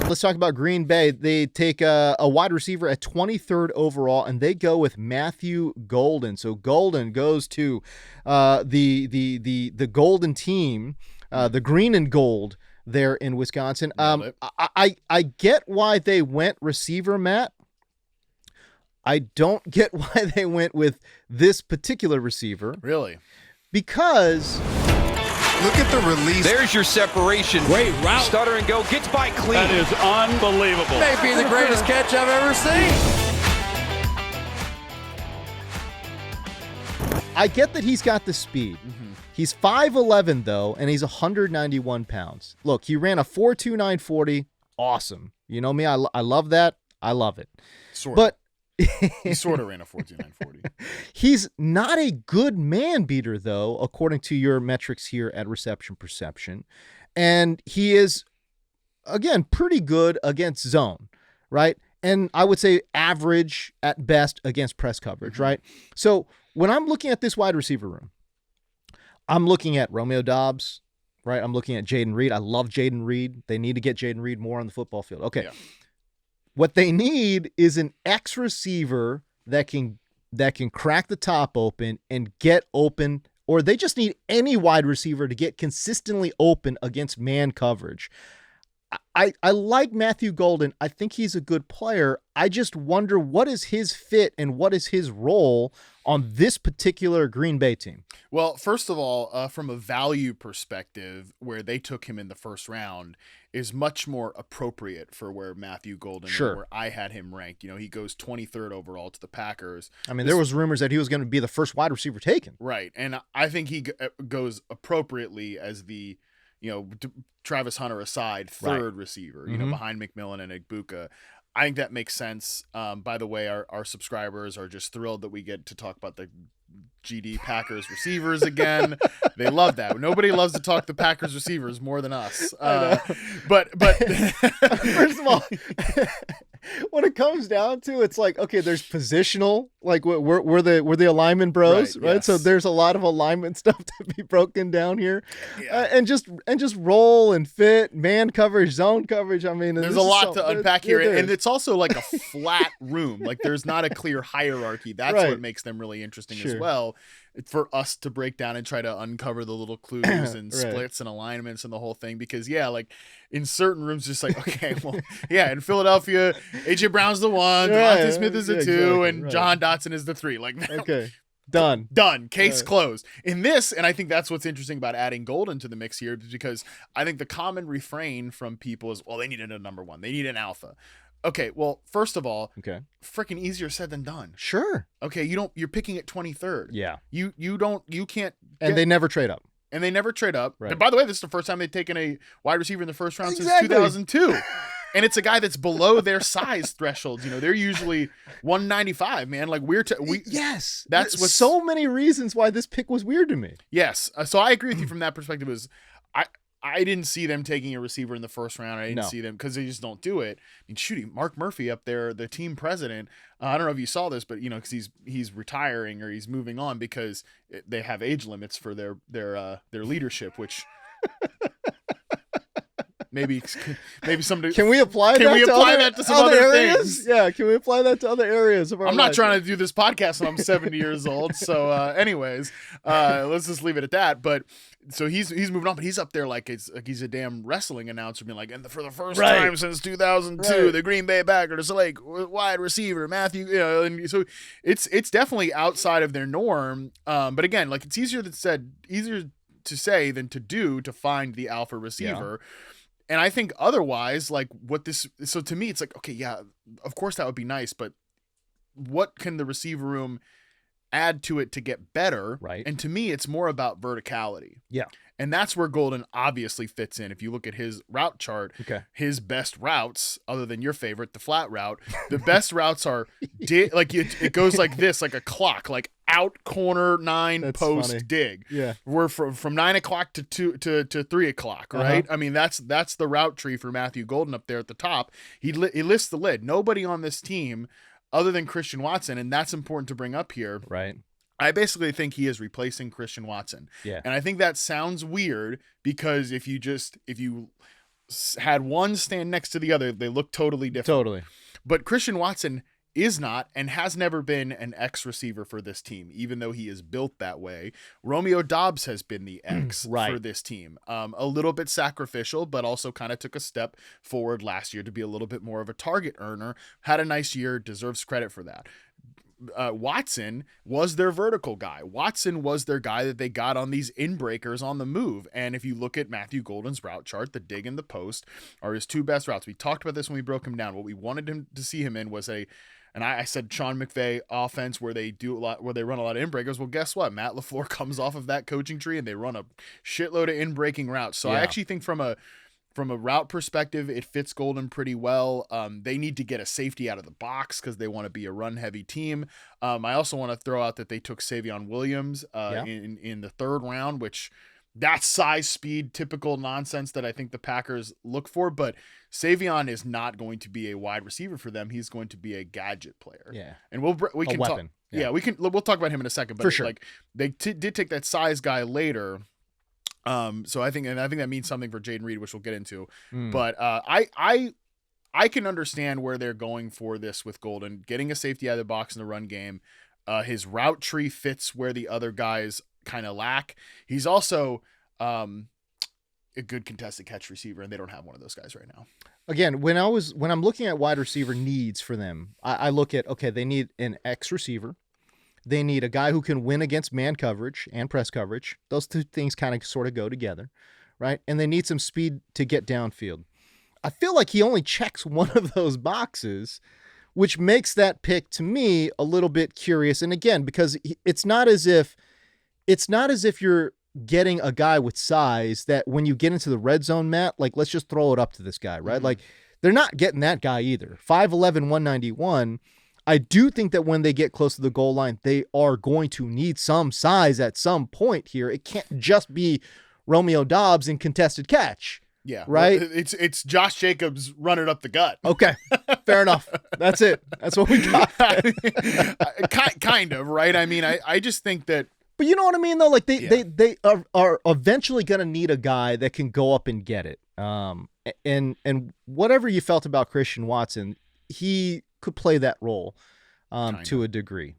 let's talk about Green Bay. They take a wide receiver at 23rd overall, and they go with Matthew Golden. So Golden goes to the Golden team, the green and gold there in Wisconsin. I get why they went receiver, Matt. I don't get why they went with this particular receiver. Really? Because look at the release. There's your separation. Great route. Stutter and go. Gets by clean. That is unbelievable. Maybe the greatest catch I've ever seen. I get that he's got the speed. Mm-hmm. He's 5'11", though, and he's 191 pounds. Look, he ran a 4.29 40. Awesome. You know me, I love that. I love it. But he sort of ran a 4.29 40. He's not a good man beater, though, according to your metrics here at Reception Perception. And he is, again, pretty good against zone, right? And I would say average at best against press coverage, right? So when I'm looking at this wide receiver room, I'm looking at Romeo Doubs, right? I'm looking at Jaden Reed. I love Jaden Reed. They need to get Jaden Reed more on the football field. Okay. Yeah. What they need is an X receiver that can crack the top open and get open, or they just need any wide receiver to get consistently open against man coverage. I like Matthew Golden. I think he's a good player. I just wonder what is his fit and what is his role on this particular Green Bay team. Well, first of all, from a value perspective, where they took him in the first round is much more appropriate for where Matthew Golden, where I had him ranked. You know, he goes 23rd overall to the Packers. I mean, there was rumors that he was going to be the first wide receiver taken. Right, and I think he goes appropriately as the, you know, Travis Hunter aside, third receiver, you know, behind McMillan and Igbuka. I think that makes sense. By the way, our subscribers are just thrilled that we get to talk about the GD Packers receivers again. They love that. Nobody loves to talk the Packers receivers more than us. But first of all, when it comes down to, it's like, okay, there's positional, like we're the alignment bros, right? Yes. So there's a lot of alignment stuff to be broken down here, and just roll and fit, man coverage, zone coverage. I mean, there's a lot to unpack here, and it's also like a flat room. Like there's not a clear hierarchy. That's what makes them really interesting as well. For us to break down and try to uncover the little clues and splits and alignments and the whole thing, because like in certain rooms, just like, okay, well, in Philadelphia, AJ Brown's the 1, Devontae Smith is the 2, and Jahan Dotson is the 3. Like, okay, done, case closed. In this, and I think that's what's interesting about adding Golden to the mix here, because I think the common refrain from people is, well, they needed a number 1, they need an alpha. Okay, well, first of all, freaking easier said than done. Sure. Okay, you're picking at 23rd. Yeah. You can't. And they never trade up. Right. And by the way, this is the first time they've taken a wide receiver in the first round since 2002. And it's a guy that's below their size thresholds. You know, they're usually 195, man. Like yes. That's what's so many reasons why this pick was weird to me. Yes. So I agree with you from that perspective. I didn't see them taking a receiver in the first round. I didn't see them because they just don't do it. I mean, shooting Mark Murphy up there, the team president. I don't know if you saw this, but you know, because he's retiring or he's moving on because they have age limits for their leadership, which maybe somebody can we apply that to some other areas? Things? Yeah, can we apply that to other areas of our I'm not trying to do this podcast when I'm 70 years old. So, anyways, let's just leave it at that. But so he's moving on, but he's up there like he's a damn wrestling announcer, being like, and for the first time since 2002, the Green Bay Packers select wide receiver Matthew. You know, and so it's definitely outside of their norm. But again, like it's easier to say than to do to find the alpha receiver. Yeah. And I think otherwise, like so to me, it's like, okay, yeah, of course that would be nice, but what can the receiver room add to it to get better? Right. And to me, it's more about verticality. Yeah. And that's where Golden obviously fits in. If you look at his route chart, his best routes, other than your favorite, the flat route, the best routes are like it goes like this, like a clock, like out corner 9 that's post funny. dig. Yeah. We're from 9 o'clock to 3 o'clock, right? I mean, that's the route tree for Matthew Golden up there at the top. He lifts the lid. Nobody on this team other than Christian Watson, and that's important to bring up here. Right. I basically think he is replacing Christian Watson. Yeah. And I think that sounds weird because if you had one stand next to the other, they look totally different. Totally. But Christian Watson is not and has never been an X receiver for this team, even though he is built that way. Romeo Doubs has been the X Right. for this team. A little bit sacrificial, but also kind of took a step forward last year to be a little bit more of a target earner. Had a nice year, deserves credit for that. Watson was their vertical guy. Watson was their guy that they got on these in-breakers on the move. And if you look at Matthew Golden's route chart, the dig and the post are his two best routes. We talked about this when we broke him down. What we wanted him to see him in was I said Sean McVay offense where they run a lot of in-breakers. Well, guess what? Matt LaFleur comes off of that coaching tree and they run a shitload of in-breaking routes. So I actually think from a route perspective, it fits Golden pretty well. They need to get a safety out of the box because they want to be a run-heavy team. I also want to throw out that they took Savion Williams in the third round, which that's size, speed, typical nonsense that I think the Packers look for. But Savion is not going to be a wide receiver for them. He's going to be a gadget player. Yeah, and we can talk. Yeah, we'll talk about him in a second. But for sure, like they did take that size guy later. So I think that means something for Jaden Reed, which we'll get into. But I can understand where they're going for this with Golden, getting a safety out of the box in the run game. His route tree fits where the other guys kind of lack. He's also a good contested catch receiver, and they don't have one of those guys right now. Again, when I'm looking at wide receiver needs for them, I look at, okay, they need an X receiver. They need a guy who can win against man coverage and press coverage. Those two things kind of sort of go together, right? And they need some speed to get downfield. I feel like he only checks one of those boxes, which makes that pick to me a little bit curious. And again, because it's not as if you're getting a guy with size that when you get into the red zone, Matt, like, let's just throw it up to this guy, right? Like, they're not getting that guy either. 5'11", 191. I do think that when they get close to the goal line, they are going to need some size at some point here. It can't just be Romeo Doubs in contested catch. Yeah. Right? Well, it's Josh Jacobs running up the gut. Okay. Fair enough. That's it. That's what we got. Kind of, right? I mean, I just think that. But you know what I mean, though? Like, they are eventually going to need a guy that can go up and get it. And whatever you felt about Christian Watson, he could play that role to a degree.